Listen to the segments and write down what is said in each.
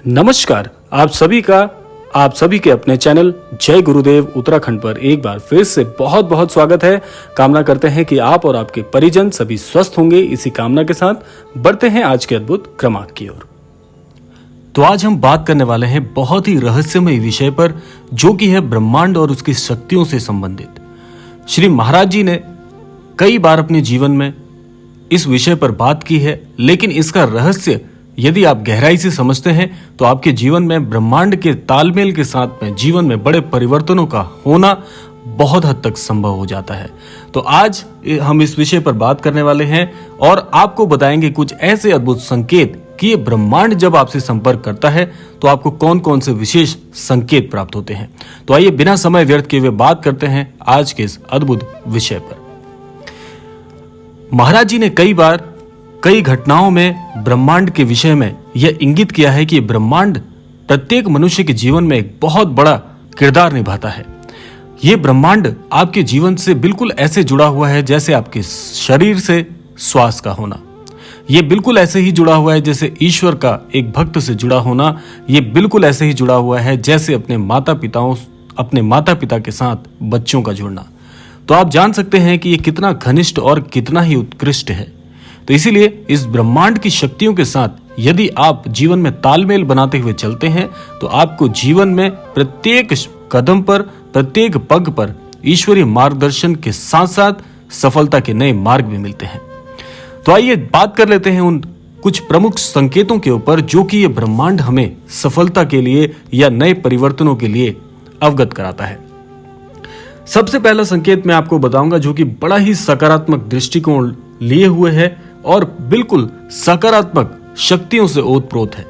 नमस्कार। आप सभी के अपने चैनल जय गुरुदेव उत्तराखंड पर एक बार फिर से बहुत बहुत स्वागत है। कामना करते हैं कि आप और आपके परिजन सभी स्वस्थ होंगे। इसी कामना के साथ बढ़ते हैं आज के अद्भुत क्रमांक की ओर। तो आज हम बात करने वाले हैं बहुत ही रहस्यमय विषय पर, जो कि है ब्रह्मांड और उसकी शक्तियों से संबंधित। श्री महाराज जी ने कई बार अपने जीवन में इस विषय पर बात की है, लेकिन इसका रहस्य यदि आप गहराई से समझते हैं तो आपके जीवन में ब्रह्मांड के तालमेल के साथ में जीवन में बड़े परिवर्तनों का होना बहुत हद तक संभव हो जाता है। तो आज हम इस विषय पर बात करने वाले हैं और आपको बताएंगे कुछ ऐसे अद्भुत संकेत कि ये ब्रह्मांड जब आपसे संपर्क करता है तो आपको कौन कौन से विशेष संकेत प्राप्त होते हैं। तो आइए बिना समय व्यर्थ किए हुए बात करते हैं आज के इस अद्भुत विषय पर। महाराज जी ने कई घटनाओं में ब्रह्मांड के विषय में यह इंगित किया है कि ब्रह्मांड प्रत्येक मनुष्य के जीवन में एक बहुत बड़ा किरदार निभाता है। यह ब्रह्मांड आपके जीवन से बिल्कुल ऐसे जुड़ा हुआ है जैसे आपके शरीर से श्वास का होना। यह बिल्कुल ऐसे ही जुड़ा हुआ है जैसे ईश्वर का एक भक्त से जुड़ा होना। यह बिल्कुल ऐसे ही जुड़ा हुआ है जैसे अपने माता पिता के साथ बच्चों का जुड़ना। तो आप जान सकते हैं कि यह कितना घनिष्ठ और कितना ही उत्कृष्ट है। तो इसीलिए इस ब्रह्मांड की शक्तियों के साथ यदि आप जीवन में तालमेल बनाते हुए चलते हैं तो आपको जीवन में प्रत्येक कदम पर, प्रत्येक पग पर ईश्वरीय मार्गदर्शन के साथ साथ सफलता के नए मार्ग भी मिलते हैं। तो आइए बात कर लेते हैं उन कुछ प्रमुख संकेतों के ऊपर जो कि ये ब्रह्मांड हमें सफलता के लिए या नए परिवर्तनों के लिए अवगत कराता है। सबसे पहला संकेत मैं आपको बताऊंगा जो कि बड़ा ही सकारात्मक दृष्टिकोण लिए हुए है और बिल्कुल सकारात्मक शक्तियों से ओतप्रोत है।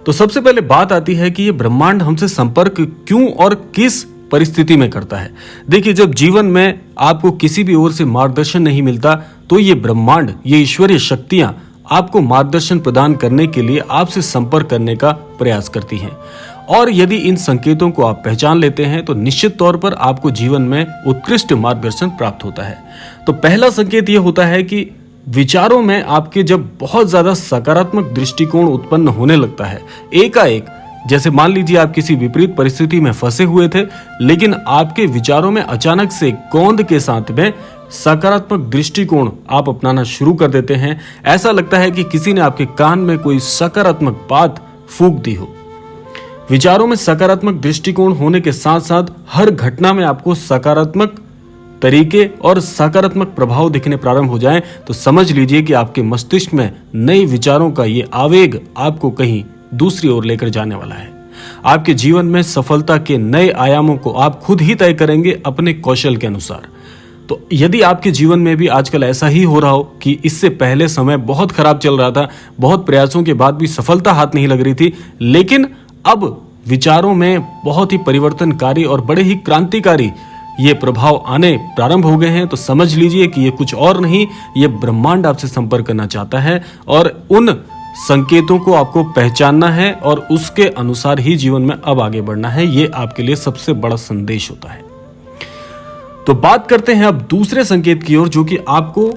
तो सबसे पहले बात आती है कि ये ब्रह्मांड हमसे संपर्क क्यों और किस परिस्थिति में करता है। देखिए, जब जीवन में आपको किसी भी ओर से मार्गदर्शन नहीं मिलता तो ये ब्रह्मांड, ये ईश्वरीय शक्तियां आपको मार्गदर्शन प्रदान करने के लिए आपसे संपर्क करने का प्रयास करती हैं। और यदि इन संकेतों को आप पहचान लेते हैं तो निश्चित तौर पर आपको जीवन में उत्कृष्ट मार्गदर्शन प्राप्त होता है। तो पहला संकेत यह होता है कि विचारों में आपके जब बहुत ज्यादा सकारात्मक दृष्टिकोण उत्पन्न होने लगता है एकाएक, जैसे मान लीजिए आप किसी विपरीत परिस्थिति में फंसे हुए थे लेकिन आपके विचारों में अचानक से गोंद के साथ में सकारात्मक दृष्टिकोण आप अपनाना शुरू कर देते हैं। ऐसा लगता है कि किसी ने आपके कान में कोई सकारात्मक बात फूंक दी हो। विचारों में सकारात्मक दृष्टिकोण होने के साथ साथ हर घटना में आपको सकारात्मक तरीके और सकारात्मक प्रभाव दिखने प्रारंभ हो जाएं तो समझ लीजिए कि आपके मस्तिष्क में नए विचारों का ये आवेग आपको कहीं दूसरी ओर लेकर जाने वाला है। आपके जीवन में सफलता के नए आयामों को आप खुद ही तय करेंगे अपने कौशल के अनुसार। तो यदि आपके जीवन में भी आजकल ऐसा ही हो रहा हो कि इससे पहले समय बहुत खराब चल रहा था, बहुत प्रयासों के बाद भी सफलता हाथ नहीं लग रही थी, लेकिन अब विचारों में बहुत ही परिवर्तनकारी और बड़े ही क्रांतिकारी ये प्रभाव आने प्रारंभ हो गए हैं, तो समझ लीजिए कि ये कुछ और नहीं, ये ब्रह्मांड आपसे संपर्क करना चाहता है और उन संकेतों को आपको पहचानना है और उसके अनुसार ही जीवन में अब आगे बढ़ना है। ये आपके लिए सबसे बड़ा संदेश होता है। तो बात करते हैं अब दूसरे संकेत की ओर जो कि आपको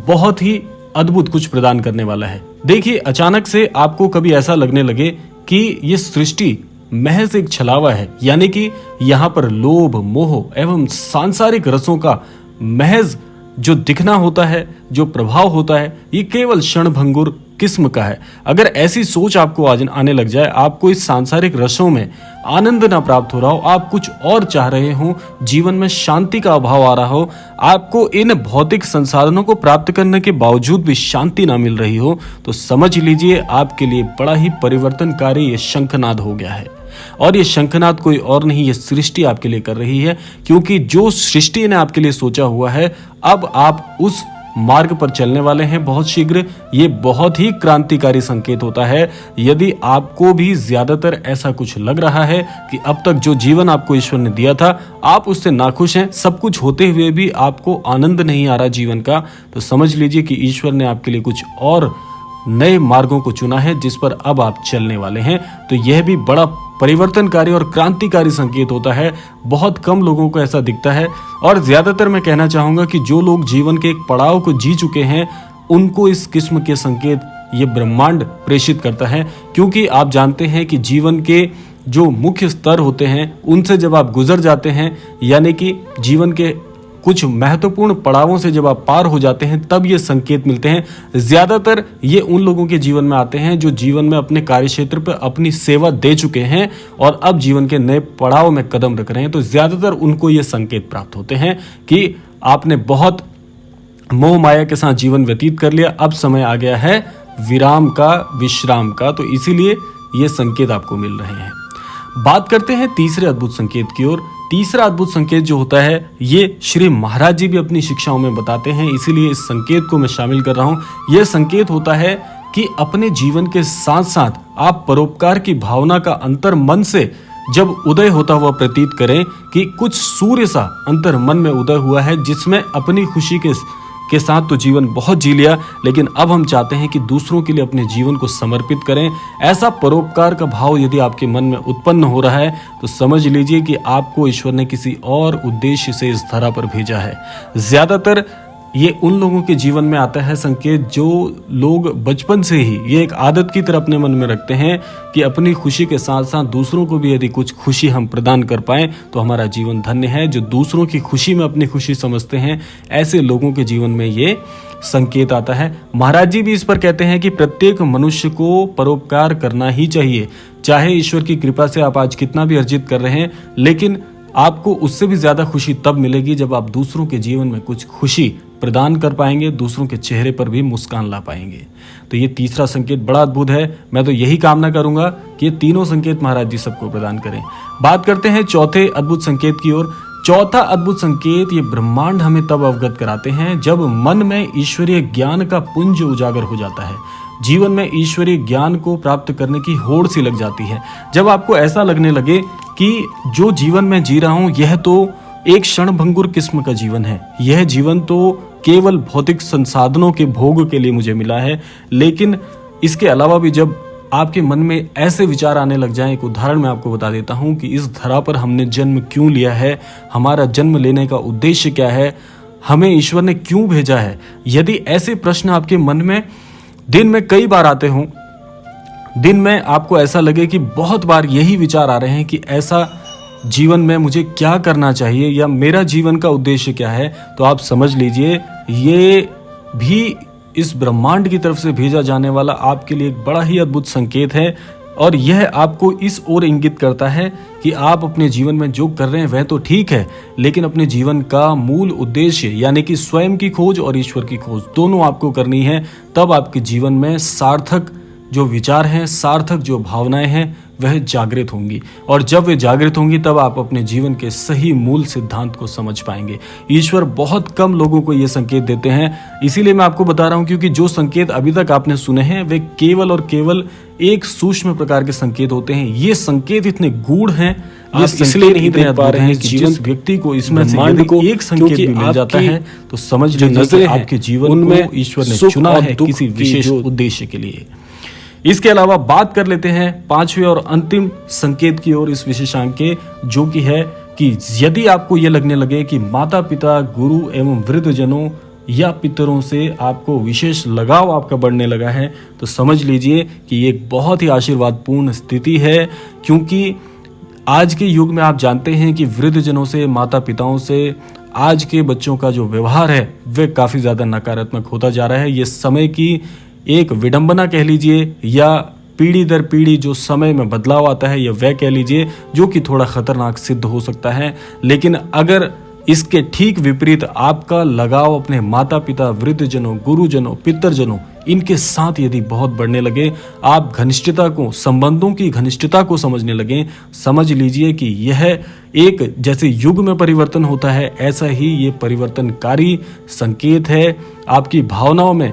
बहुत ही अद्भुत कुछ प्रदान करने वाला है। देखिए, अचानक से आपको कभी ऐसा लगने लगे कि ये सृष्टि महज एक छलावा है, यानी कि यहाँ पर लोभ, मोह एवं सांसारिक रसों का महज जो दिखना होता है, जो प्रभाव होता है, ये केवल क्षणभंगुर किस्म का है। अगर ऐसी सोच आपको आने लग जाए, आपको इस सांसारिक रसों में आनंद ना प्राप्त हो रहा हो, आप कुछ और चाह रहे हो, जीवन में शांति का अभाव आ रहा हो, आपको इन भौतिक संसाधनों को प्राप्त करने के बावजूद भी शांति ना मिल रही हो, तो समझ लीजिए आपके लिए बड़ा ही परिवर्तनकारी ये शंखनाद हो गया है। और ये शंखनाद कोई और नहीं, ये सृष्टि आपके लिए कर रही है, क्योंकि जो सृष्टि ने आपके लिए सोचा हुआ है अब आप उस मार्ग पर चलने वाले हैं बहुत शीघ्र। ये बहुत ही क्रांतिकारी संकेत होता है। यदि आपको भी ज्यादातर ऐसा कुछ लग रहा है कि अब तक जो जीवन आपको ईश्वर ने दिया था आप उससे नाखुश हैं, सब कुछ होते हुए भी आपको आनंद नहीं आ रहा जीवन का, तो समझ लीजिए कि ईश्वर ने आपके लिए कुछ और नए मार्गों को चुना है जिस पर अब आप चलने वाले हैं। तो यह भी बड़ा परिवर्तनकारी और क्रांतिकारी संकेत होता है। बहुत कम लोगों को ऐसा दिखता है और ज्यादातर मैं कहना चाहूंगा कि जो लोग जीवन के एक पड़ाव को जी चुके हैं उनको इस किस्म के संकेत ये ब्रह्मांड प्रेषित करता है, क्योंकि आप जानते हैं कि जीवन के जो मुख्य स्तर होते हैं उनसे जब आप गुजर जाते हैं, यानी कि जीवन के कुछ महत्वपूर्ण पड़ावों से जब आप पार हो जाते हैं, तब ये संकेत मिलते हैं। ज्यादातर ये उन लोगों के जीवन में आते हैं जो जीवन में अपने कार्यक्षेत्र पर अपनी सेवा दे चुके हैं और अब जीवन के नए पड़ाव में कदम रख रहे हैं। तो ज्यादातर उनको ये संकेत प्राप्त होते हैं कि आपने बहुत मोह माया के साथ जीवन व्यतीत कर लिया, अब समय आ गया है विराम का, विश्राम का। तो इसीलिए ये संकेत आपको मिल रहे हैं। बात करते हैं तीसरे अद्भुत संकेत की ओर। तीसरा अद्भुत संकेत जो होता है, ये श्री महाराज जी भी अपनी शिक्षाओं में बताते हैं, इसीलिए इस संकेत को मैं शामिल कर रहा हूं। यह संकेत होता है कि अपने जीवन के साथ साथ आप परोपकार की भावना का अंतर मन से जब उदय होता हुआ प्रतीत करें कि कुछ सूर्य सा अंतर मन में उदय हुआ है, जिसमें अपनी खुशी के साथ तो जीवन बहुत जी लिया, लेकिन अब हम चाहते हैं कि दूसरों के लिए अपने जीवन को समर्पित करें। ऐसा परोपकार का भाव यदि आपके मन में उत्पन्न हो रहा है तो समझ लीजिए कि आपको ईश्वर ने किसी और उद्देश्य से इस धरा पर भेजा है। ज्यादातर ये उन लोगों के जीवन में आता है संकेत जो लोग बचपन से ही ये एक आदत की तरह अपने मन में रखते हैं कि अपनी खुशी के साथ साथ दूसरों को भी यदि कुछ खुशी हम प्रदान कर पाएं तो हमारा जीवन धन्य है। जो दूसरों की खुशी में अपनी खुशी समझते हैं, ऐसे लोगों के जीवन में ये संकेत आता है। महाराज जी भी इस पर कहते हैं कि प्रत्येक मनुष्य को परोपकार करना ही चाहिए। चाहे ईश्वर की कृपा से आप आज कितना भी अर्जित कर रहे हैं, लेकिन आपको उससे भी ज्यादा खुशी तब मिलेगी जब आप दूसरों के जीवन में कुछ खुशी प्रदान कर पाएंगे, दूसरों के चेहरे पर भी मुस्कान ला पाएंगे। तो ये तीसरा संकेत बड़ा अद्भुत है। मैं तो यही कामना करूंगा कि ये तीनों संकेत महाराज जी सबको प्रदान करें। बात करते हैं चौथे अद्भुत संकेत की ओर। चौथा अद्भुत संकेत, ये ब्रह्मांड हमें तब अवगत कराते हैं जब मन में ईश्वरीय ज्ञान का पुंज उजागर हो जाता है। जीवन में ईश्वरीय ज्ञान को प्राप्त करने की होड़ सी लग जाती है। जब आपको ऐसा लगने लगे कि जो जीवन मैं जी रहा हूं यह तो एक क्षणभंगुर किस्म का जीवन है, यह जीवन तो केवल भौतिक संसाधनों के भोग के लिए मुझे मिला है, लेकिन इसके अलावा भी जब आपके मन में ऐसे विचार आने लग जाएं, एक उदाहरण मैं आपको बता देता हूं कि इस धरा पर हमने जन्म क्यों लिया है, हमारा जन्म लेने का उद्देश्य क्या है, हमें ईश्वर ने क्यों भेजा है। यदि ऐसे प्रश्न आपके मन में दिन में कई बार आते हों, दिन में आपको ऐसा लगे कि बहुत बार यही विचार आ रहे हैं कि ऐसा जीवन में मुझे क्या करना चाहिए या मेरा जीवन का उद्देश्य क्या है, तो आप समझ लीजिए ये भी इस ब्रह्मांड की तरफ से भेजा जाने वाला आपके लिए एक बड़ा ही अद्भुत संकेत है। और यह आपको इस ओर इंगित करता है कि आप अपने जीवन में जो कर रहे हैं वह तो ठीक है, लेकिन अपने जीवन का मूल उद्देश्य यानी कि स्वयं की खोज और ईश्वर की खोज दोनों आपको करनी है। तब आपके जीवन में सार्थक जो विचार हैं, सार्थक जो भावनाएं हैं वह जागृत होंगी, और जब वे जागृत होंगी तब आप अपने जीवन के सही मूल सिद्धांत को समझ पाएंगे। ईश्वर बहुत कम लोगों को ये संकेत देते हैं, इसीलिए मैं आपको बता रहा हूं, क्योंकि जो संकेत अभी तक आपने सुने हैं वे केवल और केवल एक सूक्ष्म प्रकार के संकेत होते हैं। ये संकेत इतने गूढ़ हैं, आप इसलिए नहीं देख पा रहे हैं कि जिस व्यक्ति को इसमें से एक संकेत भी मिल जाता है तो समझ लीजिए आपके जीवन को ईश्वर ने चुना है किसी विशेष उद्देश्य के लिए। इसके अलावा बात कर लेते हैं पांचवें और अंतिम संकेत की ओर इस विशेषांक के, जो कि है कि यदि आपको यह लगने लगे कि माता पिता, गुरु एवं वृद्ध जनों या पितरों से आपको विशेष लगाव आपका बढ़ने लगा है, तो समझ लीजिए कि ये एक बहुत ही आशीर्वादपूर्ण स्थिति है। क्योंकि आज के युग में आप जानते हैं कि वृद्ध जनों से, माता पिताओं से आज के बच्चों का जो व्यवहार है वह काफी ज्यादा नकारात्मक होता जा रहा है। ये समय की एक विडंबना कह लीजिए, या पीढ़ी दर पीढ़ी जो समय में बदलाव आता है, या वह कह लीजिए, जो कि थोड़ा खतरनाक सिद्ध हो सकता है। लेकिन अगर इसके ठीक विपरीत आपका लगाव अपने माता पिता, वृद्धजनों, गुरुजनों, पितरजनों इनके साथ यदि बहुत बढ़ने लगे, आप घनिष्ठता को, संबंधों की घनिष्ठता को समझने लगे, समझ लीजिए कि यह एक जैसे युग में परिवर्तन होता है ऐसा ही ये परिवर्तनकारी संकेत है। आपकी भावनाओं में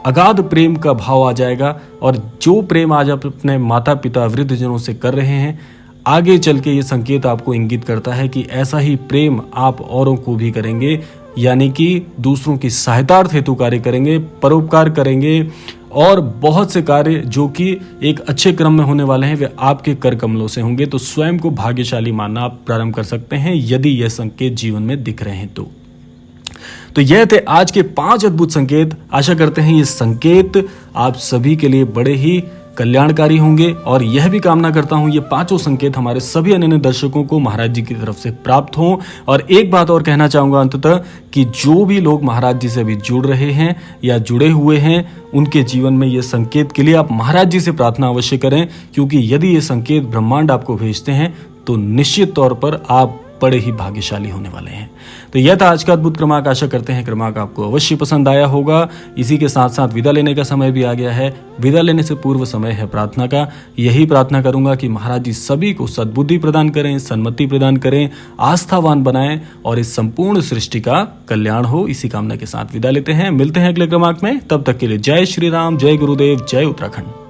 अगाध प्रेम का भाव आ जाएगा, और जो प्रेम आज आप अपने माता पिता, वृद्धजनों से कर रहे हैं, आगे चल के ये संकेत आपको इंगित करता है कि ऐसा ही प्रेम आप औरों को भी करेंगे, यानी कि दूसरों की सहायतार्थ हेतु कार्य करेंगे, परोपकार करेंगे, और बहुत से कार्य जो कि एक अच्छे क्रम में होने वाले हैं वे आपके कर कमलों से होंगे। तो स्वयं को भाग्यशाली मानना आप प्रारंभ कर सकते हैं यदि यह संकेत जीवन में दिख रहे हैं तो तो यह थे आज के 5 अद्भुत संकेत। आशा करते हैं ये संकेत आप सभी के लिए बड़े ही कल्याणकारी होंगे और यह भी कामना करता हूं ये 5 संकेत हमारे सभी अन्य दर्शकों को महाराज जी की तरफ से प्राप्त हों। और एक बात और कहना चाहूंगा अंततः कि जो भी लोग महाराज जी से अभी जुड़ रहे हैं या जुड़े हुए हैं, उनके जीवन में ये संकेत के लिए आप महाराज जी से प्रार्थना अवश्य करें, क्योंकि यदि ये संकेत ब्रह्मांड आपको भेजते हैं तो निश्चित तौर पर आप बड़े ही भाग्यशाली होने वाले हैं। तो यह था आज का अद्भुत क्रमांक। आशा करते हैं क्रमांक आपको अवश्य पसंद आया होगा। इसी के साथ साथ विदा लेने का समय भी आ गया है। विदा लेने से पूर्व समय है प्रार्थना का। यही प्रार्थना करूंगा कि महाराज जी सभी को सद्बुद्धि प्रदान करें, सन्मति प्रदान करें, आस्थावान बनाएं और इस संपूर्ण सृष्टि का कल्याण हो। इसी कामना के साथ विदा लेते हैं। मिलते हैं अगले क्रमांक में। तब तक के लिए जय श्री राम, जय गुरुदेव, जय उत्तराखंड।